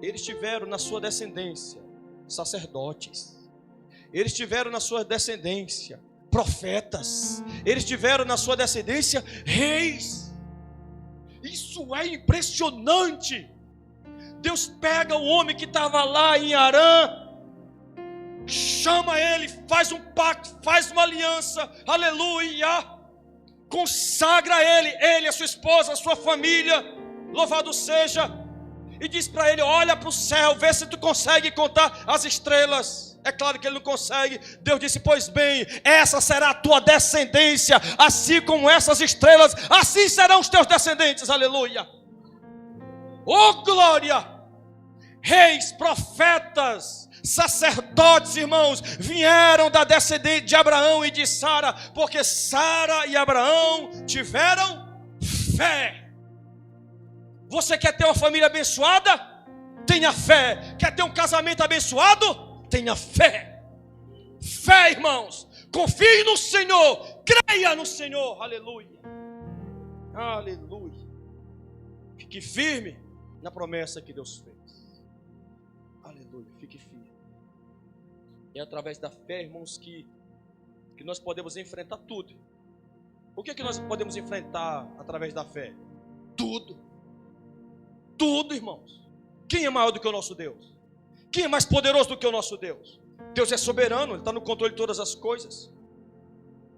eles tiveram na sua descendência sacerdotes, eles tiveram na sua descendência profetas, eles tiveram na sua descendência reis. Isso é impressionante. Deus pega o homem que estava lá em Arã, chama ele, faz um pacto, faz uma aliança, aleluia, consagra ele, a sua esposa, a sua família, louvado seja, e diz para ele: olha para o céu, vê se tu consegue contar as estrelas. É claro que ele não consegue. Deus disse: pois bem, essa será a tua descendência, assim como essas estrelas, assim serão os teus descendentes. Aleluia. Oh glória! Reis, profetas, sacerdotes, irmãos, vieram da descendência de Abraão e de Sara, porque Sara e Abraão tiveram fé. Você quer ter uma família abençoada? Tenha fé. Quer ter um casamento abençoado? Tenha fé. Fé, irmãos. Confie no Senhor. Creia no Senhor. Aleluia. Aleluia. Fique firme na promessa que Deus fez. Aleluia. Fique firme. É através da fé, irmãos, que nós podemos enfrentar tudo. O que nós podemos enfrentar através da fé? Tudo. Tudo, irmãos. Quem é maior do que o nosso Deus? Quem é mais poderoso do que o nosso Deus? Deus é soberano, Ele está no controle de todas as coisas.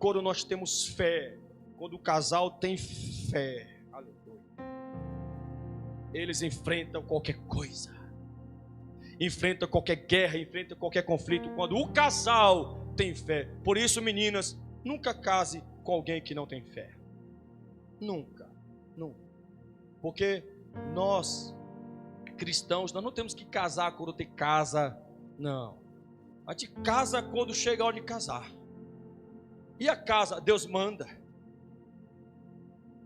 Quando nós temos fé, quando o casal tem fé, aleluia, eles enfrentam qualquer coisa, enfrentam qualquer guerra, enfrentam qualquer conflito, quando o casal tem fé. Por isso, meninas, nunca case com alguém que não tem fé. Nunca. Porque nós, cristãos, nós não temos que casar quando tem casa, não. A gente casa quando chega a hora de casar. E a casa, Deus manda.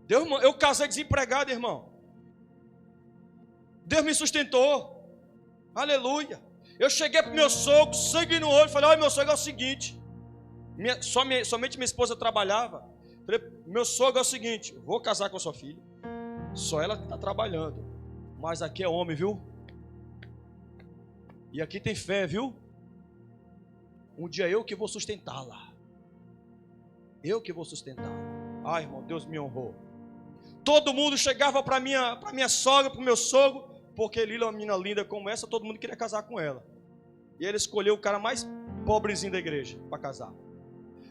Eu casei desempregado, irmão. Deus me sustentou. Aleluia. Eu cheguei para o meu sogro, sangue no olho, falei: olha, meu sogro, é o seguinte. Somente minha esposa trabalhava. Falei: meu sogro, é o seguinte, vou casar com a sua filha. Só ela que está trabalhando. Mas aqui é homem, viu? E aqui tem fé, viu? Um dia eu que vou sustentá-la. Eu que vou sustentá-la. Ah, irmão, Deus me honrou. Todo mundo chegava para minha sogra, para o meu sogro, porque Lila, uma menina linda como essa, todo mundo queria casar com ela. E ele escolheu o cara mais pobrezinho da igreja para casar.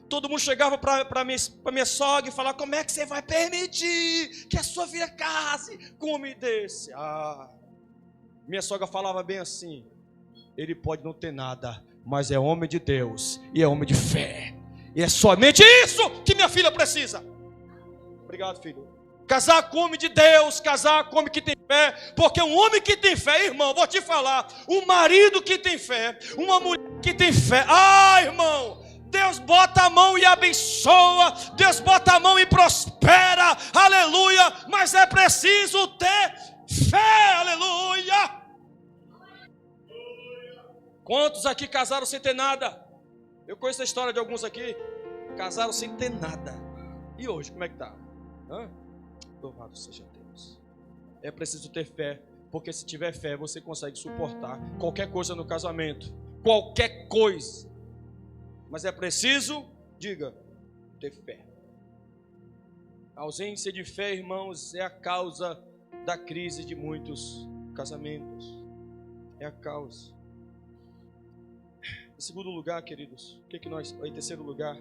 Todo mundo chegava para minha sogra e falava: como é que você vai permitir que a sua filha case com um homem desse? Ah, minha sogra falava bem assim: ele pode não ter nada, mas é homem de Deus e é homem de fé. E é somente isso que minha filha precisa. Obrigado, filho. Casar com homem de Deus, casar com homem que tem fé, porque um homem que tem fé, irmão, vou te falar, um marido que tem fé, uma mulher que tem fé, irmão, Deus bota a mão e abençoa, Deus bota a mão e prospera, aleluia, mas é preciso ter fé, aleluia. Quantos aqui casaram sem ter nada? Eu conheço a história de alguns aqui, casaram sem ter nada. E hoje, como é que está? Louvado seja Deus. É preciso ter fé, porque se tiver fé, você consegue suportar qualquer coisa no casamento. Qualquer coisa. Mas é preciso, diga, ter fé. A ausência de fé, irmãos, é a causa da crise de muitos casamentos. É a causa. Em segundo lugar, queridos, em terceiro lugar,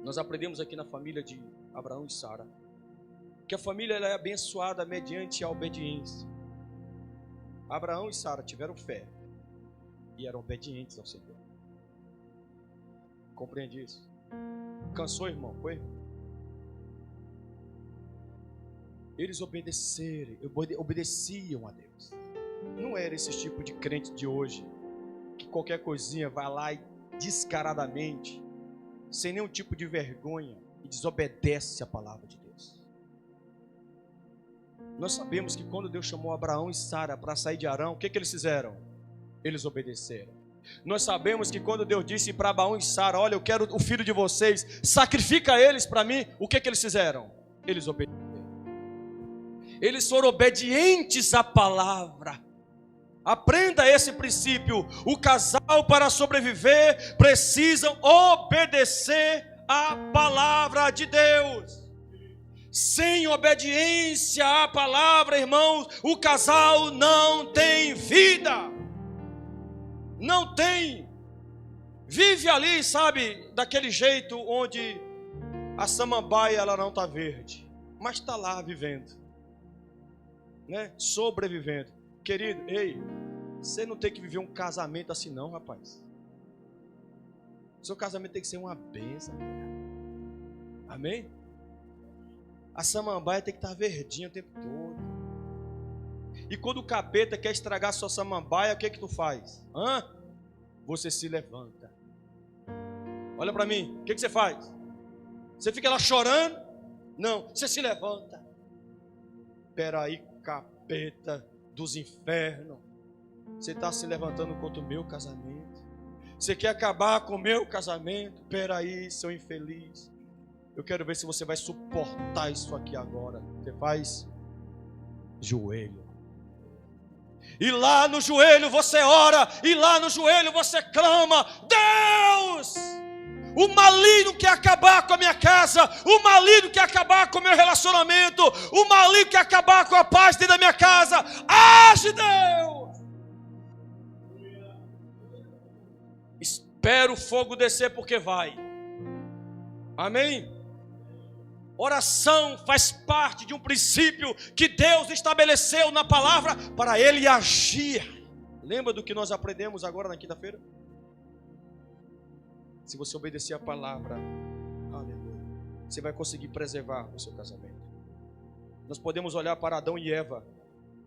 nós aprendemos aqui na família de Abraão e Sara, que a família ela é abençoada mediante a obediência. Abraão e Sara tiveram fé e eram obedientes ao Senhor. Compreende isso? Cansou, irmão? Foi? Eles obedeciam a Deus. Não era esse tipo de crente de hoje, que qualquer coisinha vai lá e descaradamente, sem nenhum tipo de vergonha, e desobedece a palavra de Deus. Nós sabemos que quando Deus chamou Abraão e Sara para sair de Arão, o que eles fizeram? Eles obedeceram. Nós sabemos que quando Deus disse para Abraão e Sara: olha, eu quero o filho de vocês, sacrifica eles para mim, o que eles fizeram? Eles obedeceram. Eles foram obedientes à palavra. Aprenda esse princípio. O casal, para sobreviver, precisam obedecer à palavra de Deus. Sem obediência à palavra, irmãos, o casal não tem vida. Não tem. Vive ali, sabe, daquele jeito onde a samambaia ela não está verde, mas está lá vivendo, né? Sobrevivendo. Querido, ei, você não tem que viver um casamento assim não, rapaz. Seu casamento tem que ser uma bênção. Amém? A samambaia tem que estar verdinha o tempo todo. E quando o capeta quer estragar a sua samambaia, o que tu faz? Você se levanta. Olha para mim, o que você faz? Você fica lá chorando? Não, você se levanta. Peraí, capeta dos infernos, você está se levantando contra o meu casamento? Você quer acabar com o meu casamento? Peraí, seu infeliz. Eu quero ver se você vai suportar isso aqui agora. Você faz joelho. E lá no joelho você ora. E lá no joelho você clama: Deus! O maligno quer acabar com a minha casa. O maligno quer acabar com o meu relacionamento. O maligno quer acabar com a paz dentro da minha casa. Age, Deus! Espera o fogo descer, porque vai. Amém? Oração faz parte de um princípio que Deus estabeleceu na palavra para Ele agir. Lembra do que nós aprendemos agora na quinta-feira? Se você obedecer a palavra, aleluia, você vai conseguir preservar o seu casamento. Nós podemos olhar para Adão e Eva.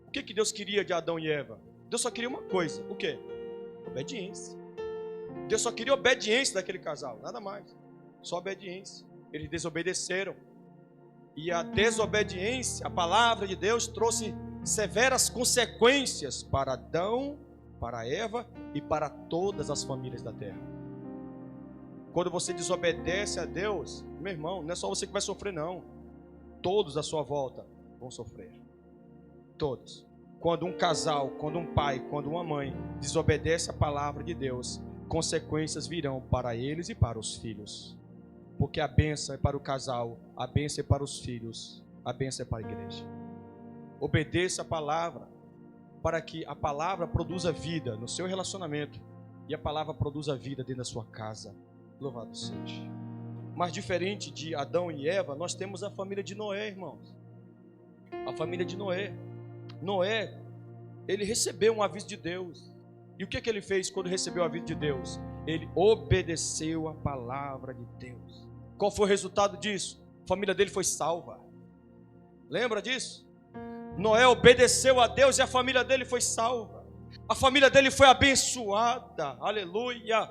O que Deus queria de Adão e Eva? Deus só queria uma coisa. O quê? Obediência. Deus só queria obediência daquele casal, nada mais. Só obediência. Eles desobedeceram. E a desobediência, a palavra de Deus trouxe severas consequências para Adão, para Eva e para todas as famílias da terra. Quando você desobedece a Deus, meu irmão, não é só você que vai sofrer, não. Todos à sua volta vão sofrer. Todos. Quando um casal, quando um pai, quando uma mãe desobedece a palavra de Deus, consequências virão para eles e para os filhos. Porque a bênção é para o casal, a bênção é para os filhos, a bênção é para a igreja. Obedeça a palavra, para que a palavra produza vida no seu relacionamento e a palavra produza vida dentro da sua casa. Louvado seja. Mas diferente de Adão e Eva, nós temos a família de Noé, irmãos. A família de Noé. Noé, ele recebeu um aviso de Deus. E o que ele fez quando recebeu o aviso de Deus? Ele obedeceu a palavra de Deus. Qual foi o resultado disso? A família dele foi salva. Lembra disso? Noé obedeceu a Deus e a família dele foi salva. A família dele foi abençoada. Aleluia.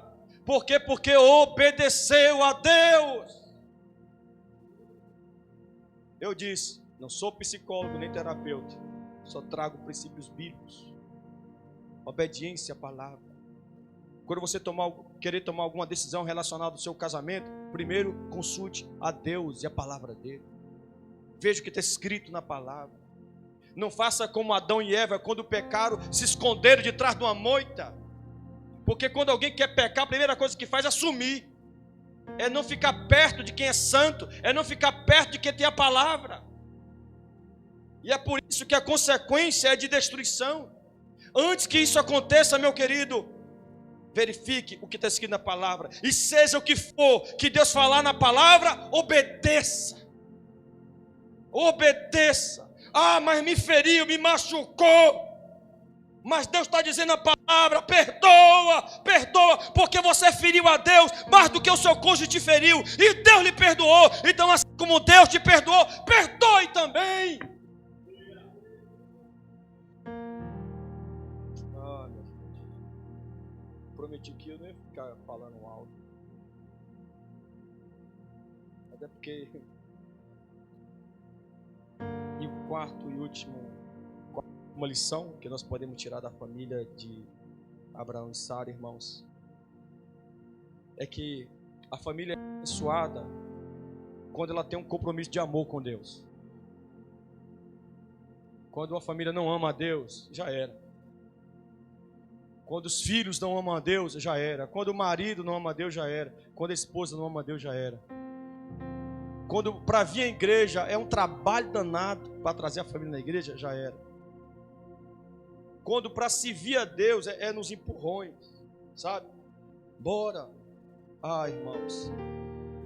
Por quê? Porque obedeceu a Deus. Eu disse, não sou psicólogo nem terapeuta, só trago princípios bíblicos. Obediência à palavra. Quando você querer tomar alguma decisão relacionada ao seu casamento, primeiro consulte a Deus e a palavra dele. Veja o que está escrito na palavra. Não faça como Adão e Eva, quando pecaram, se esconderam de trás de uma moita. Porque quando alguém quer pecar, a primeira coisa que faz é sumir. É não ficar perto de quem é santo, é não ficar perto de quem tem a palavra. E é por isso que a consequência é de destruição. Antes que isso aconteça, meu querido, verifique o que está escrito na palavra. E seja o que for que Deus falar na palavra, obedeça. Obedeça. Ah, mas me feriu, me machucou. Mas Deus está dizendo a palavra, perdoa, perdoa, porque você feriu a Deus mais do que o seu cônjuge te feriu. E Deus lhe perdoou. Então assim como Deus te perdoou, perdoe também. Prometi que eu não ia ficar falando alto. Até porque e o quarto e último, uma lição que nós podemos tirar da família de Abraão e Sara, irmãos, é que a família é abençoada quando ela tem um compromisso de amor com Deus. Quando uma família não ama a Deus, já era. Quando os filhos não amam a Deus, já era. Quando o marido não ama a Deus, já era. Quando a esposa não ama a Deus, já era. Quando para vir à igreja é um trabalho danado para trazer a família na igreja, já era. Quando para se vir a Deus é nos empurrões, sabe? Bora. Ah, irmãos,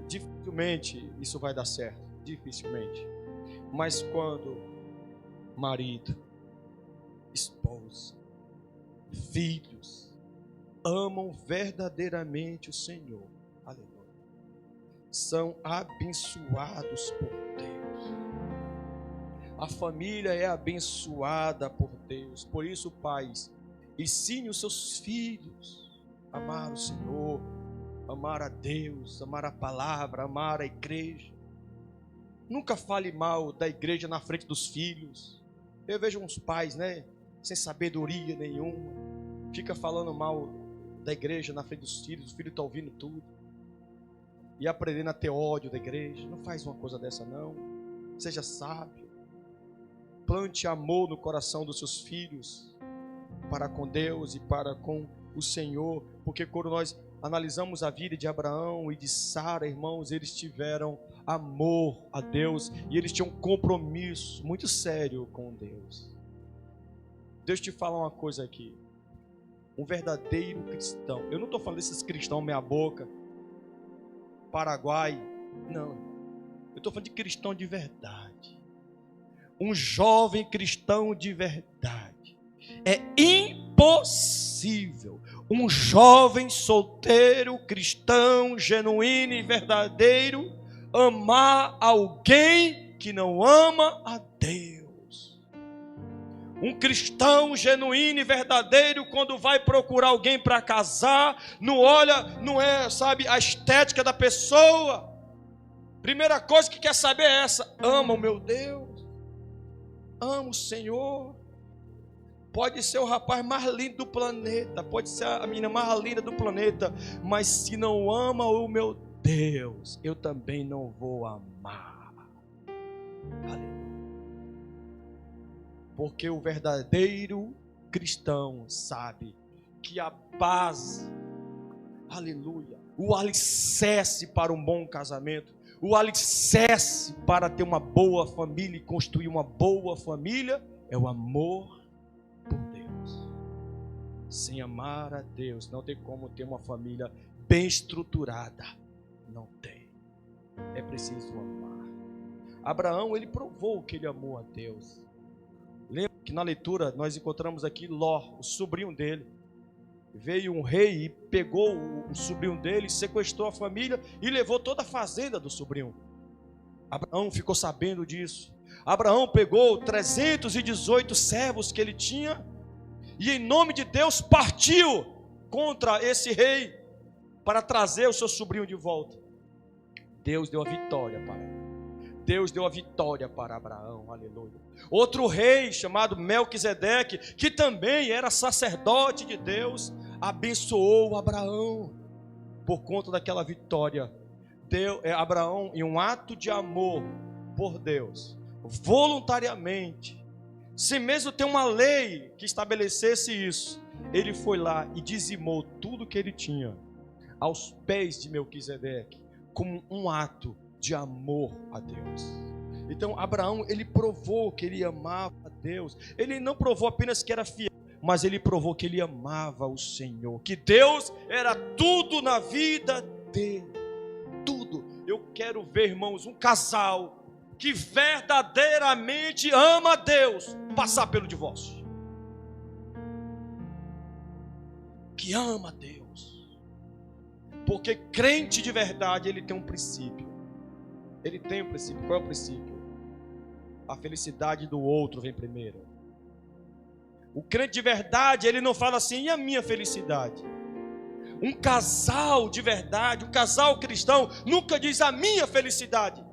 dificilmente isso vai dar certo. Dificilmente. Mas quando marido, esposa, filhos amam verdadeiramente o Senhor, aleluia, são abençoados por Deus. A família é abençoada por Deus. Por isso, pais, ensine os seus filhos a amar o Senhor, amar a Deus, amar a palavra, amar a igreja. Nunca fale mal da igreja na frente dos filhos. Eu vejo uns pais, sem sabedoria nenhuma, fica falando mal da igreja na frente dos filhos. O filho está ouvindo tudo e aprendendo a ter ódio da igreja. Não faz uma coisa dessa, não. Seja sábio. Plante amor no coração dos seus filhos para com Deus e para com o Senhor. Porque quando nós analisamos a vida de Abraão e de Sara, irmãos, eles tiveram amor a Deus e eles tinham um compromisso muito sério com Deus. Deixa eu te falar uma coisa aqui. Um verdadeiro cristão, eu não estou falando desses cristãos meia boca, Paraguai, não. Eu Eu estou falando de cristão de verdade. Um jovem cristão de verdade. É impossível um jovem solteiro, cristão, genuíno e verdadeiro amar alguém que não ama a Deus. Um cristão genuíno e verdadeiro, quando vai procurar alguém para casar, não olha, não é, sabe, a estética da pessoa. Primeira coisa que quer saber é essa: ama o meu Deus, ama o Senhor. Pode ser o rapaz mais lindo do planeta, pode ser a menina mais linda do planeta, mas se não ama o meu Deus, eu também não vou amar. Aleluia. Porque o verdadeiro cristão sabe que a base, aleluia, o alicerce para um bom casamento, o alicerce para ter uma boa família e construir uma boa família é o amor por Deus. Sem amar a Deus não tem como ter uma família bem estruturada. Não tem. É preciso amar. Abraão, ele provou que ele amou a Deus. Lembra que na leitura nós encontramos aqui Ló, o sobrinho dele. Veio um rei e pegou o sobrinho dele, sequestrou a família e levou toda a fazenda do sobrinho. Abraão ficou sabendo disso. Abraão pegou 318 servos que ele tinha e em nome de Deus partiu contra esse rei para trazer o seu sobrinho de volta. Deus deu a vitória para ele. Deus deu a vitória para Abraão, aleluia. Outro rei chamado Melquisedeque, que também era sacerdote de Deus, abençoou Abraão por conta daquela vitória. Abraão, em um ato de amor por Deus, voluntariamente, sem mesmo ter uma lei que estabelecesse isso, ele foi lá e dizimou tudo que ele tinha aos pés de Melquisedeque, como um ato de amor a Deus. Então Abraão, ele provou que ele amava a Deus. Ele não provou apenas que era fiel, mas ele provou que ele amava o Senhor, que Deus era tudo na vida dele, tudo. Eu quero ver, irmãos, um casal que verdadeiramente ama a Deus passar pelo divórcio, que ama a Deus, porque crente de verdade, ele tem um princípio. Ele tem um princípio. Qual é o princípio? A felicidade do outro vem primeiro. O crente de verdade, ele não fala assim: e a minha felicidade? Um casal de verdade, um casal cristão, nunca diz a minha felicidade.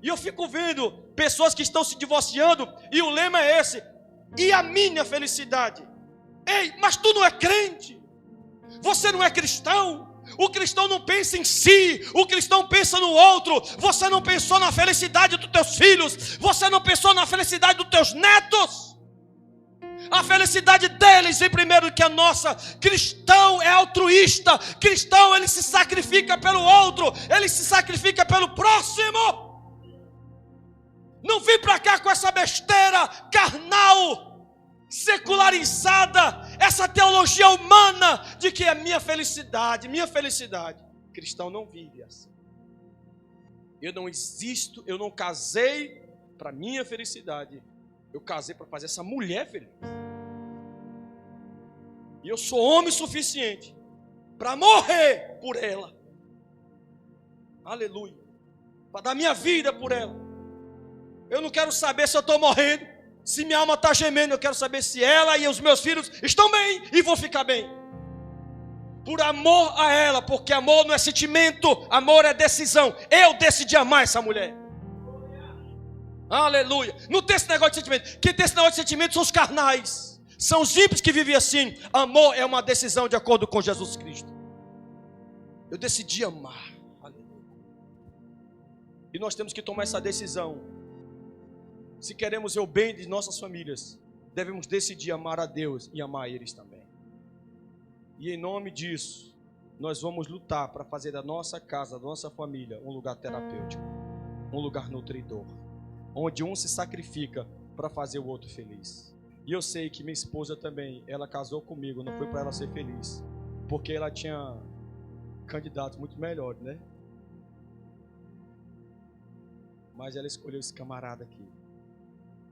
E eu fico vendo pessoas que estão se divorciando e o lema é esse: e a minha felicidade? Ei, mas tu não é crente, você não é cristão. O cristão não pensa em si, o cristão pensa no outro. Você não pensou na felicidade dos teus filhos, você não pensou na felicidade dos teus netos. A felicidade deles vem primeiro que a nossa. Cristão é altruísta, cristão ele se sacrifica pelo outro, ele se sacrifica pelo próximo. Não vem para cá com essa besteira carnal, secularizada, essa teologia humana de que é minha felicidade. Cristão não vive assim. Eu não existo, eu não casei para minha felicidade, eu casei para fazer essa mulher feliz. E eu sou homem suficiente para morrer por ela, aleluia, para dar minha vida por ela. Eu não quero saber se eu estou morrendo, se minha alma está gemendo. Eu quero saber se ela e os meus filhos estão bem e vão ficar bem. Por amor a ela, porque amor não é sentimento, amor é decisão. Eu decidi amar essa mulher. Aleluia. Não tem esse negócio de sentimento. Quem tem esse negócio de sentimento são os carnais, são os ímpios que vivem assim. Amor é uma decisão de acordo com Jesus Cristo. Eu decidi amar. Aleluia. E nós temos que tomar essa decisão. Se queremos ver o bem de nossas famílias, devemos decidir amar a Deus e amar eles também. E em nome disso, nós vamos lutar para fazer da nossa casa, da nossa família, um lugar terapêutico, um lugar nutridor, onde um se sacrifica para fazer o outro feliz. E eu sei que minha esposa também, ela casou comigo, não foi para ela ser feliz, porque ela tinha candidatos muito melhores, né? Mas ela escolheu esse camarada aqui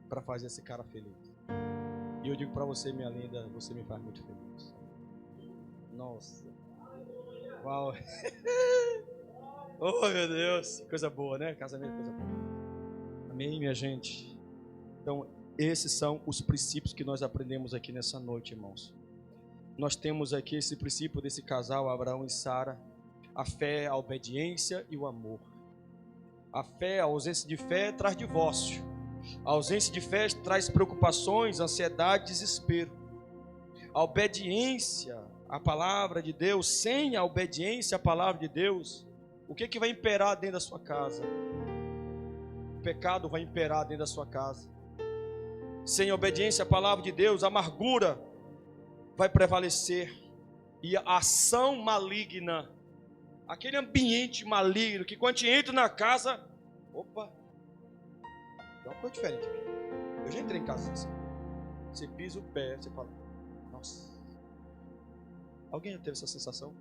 para fazer esse cara feliz. E eu digo para você, minha linda, você me faz muito feliz. Nossa. Uau. Oh, meu Deus. Coisa boa, né? Casamento é coisa boa. Amém, minha gente? Então, esses são os princípios que nós aprendemos aqui nessa noite, irmãos. Nós temos aqui esse princípio desse casal, Abraão e Sara. A fé, a obediência e o amor. A fé, a ausência de fé traz divórcio. A ausência de fé traz preocupações, ansiedade, desespero. A obediência à palavra de Deus, sem a obediência à palavra de Deus, o que vai imperar dentro da sua casa? O pecado vai imperar dentro da sua casa. Sem obediência à palavra de Deus, a amargura vai prevalecer. E a ação maligna, aquele ambiente maligno, que quando a gente entra na casa, opa, é uma coisa diferente aqui. Eu já entrei em casa assim. Você pisa o pé, você fala, nossa. Alguém já teve essa sensação?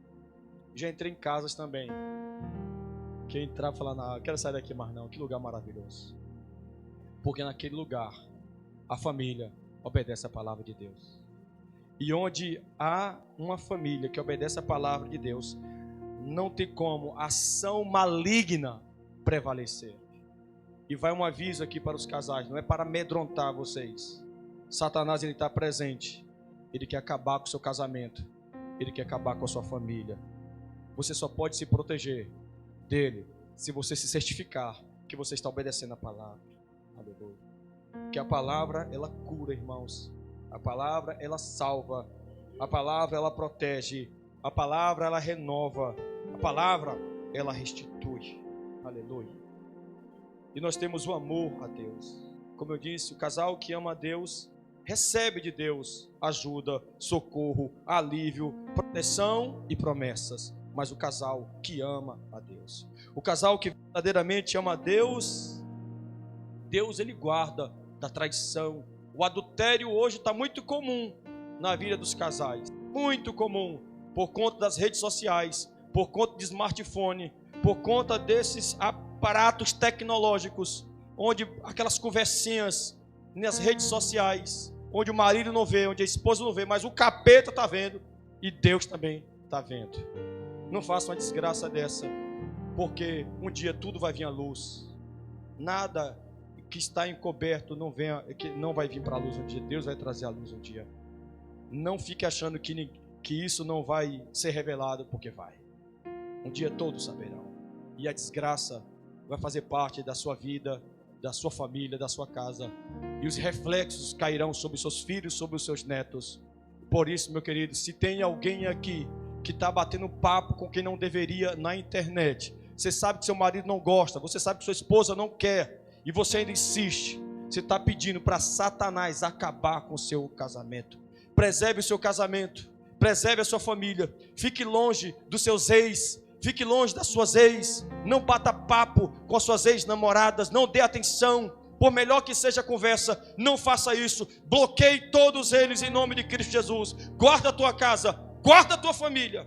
Já entrei em casas também. Que eu entrava e falava, não, eu quero sair daqui mais não, que lugar maravilhoso. Porque naquele lugar, a família obedece a palavra de Deus. E onde há uma família que obedece a palavra de Deus, não tem como ação maligna prevalecer. E vai um aviso aqui para os casais, não é para amedrontar vocês. Satanás, ele está presente. Ele quer acabar com o seu casamento. Ele quer acabar com a sua família. Você só pode se proteger dele se você se certificar que você está obedecendo a palavra. Aleluia. Que a palavra, ela cura, irmãos. A palavra, ela salva. A palavra, ela protege. A palavra, ela renova. A palavra, ela restitui. Aleluia. E nós temos o amor a Deus. Como eu disse, o casal que ama a Deus recebe de Deus ajuda, socorro, alívio, proteção e promessas. Mas o casal que ama a Deus, o casal que verdadeiramente ama a Deus, Deus, ele guarda da traição. O adultério hoje está muito comum na vida dos casais, muito comum, por conta das redes sociais, por conta de smartphone, por conta desses aparatos tecnológicos, onde aquelas conversinhas nas redes sociais, onde o marido não vê, onde a esposa não vê, mas o capeta está vendo e Deus também está vendo. Não faça uma desgraça dessa, porque um dia tudo vai vir à luz. Nada que está encoberto que não vai vir para a luz um dia. Deus vai trazer a luz um dia. Não fique achando que isso não vai ser revelado, porque vai. Um dia todos saberão. E a desgraça vai fazer parte da sua vida, da sua família, da sua casa. E os reflexos cairão sobre os seus filhos, sobre os seus netos. Por isso, meu querido, se tem alguém aqui que está batendo papo com quem não deveria na internet, você sabe que seu marido não gosta, você sabe que sua esposa não quer, e você ainda insiste, você está pedindo para Satanás acabar com o seu casamento. Preserve o seu casamento, preserve a sua família, fique longe dos seus ex, fique longe das suas ex, não bata papo com as suas ex-namoradas, não dê atenção, por melhor que seja a conversa, não faça isso, bloqueie todos eles em nome de Cristo Jesus. Guarda a tua casa, guarda a tua família,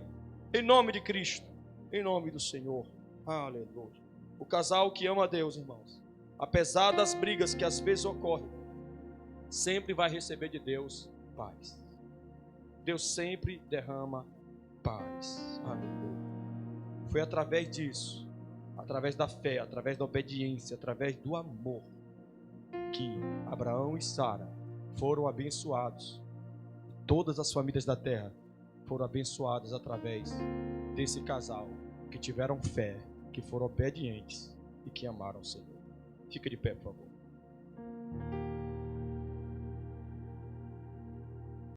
em nome de Cristo, em nome do Senhor. Aleluia. O casal que ama a Deus, irmãos, apesar das brigas que às vezes ocorrem, sempre vai receber de Deus paz. Deus sempre derrama paz. Aleluia. Foi através disso, através da fé, através da obediência, através do amor, que Abraão e Sara foram abençoados. Todas as famílias da terra foram abençoadas através desse casal que tiveram fé, que foram obedientes e que amaram o Senhor. Fica de pé, por favor.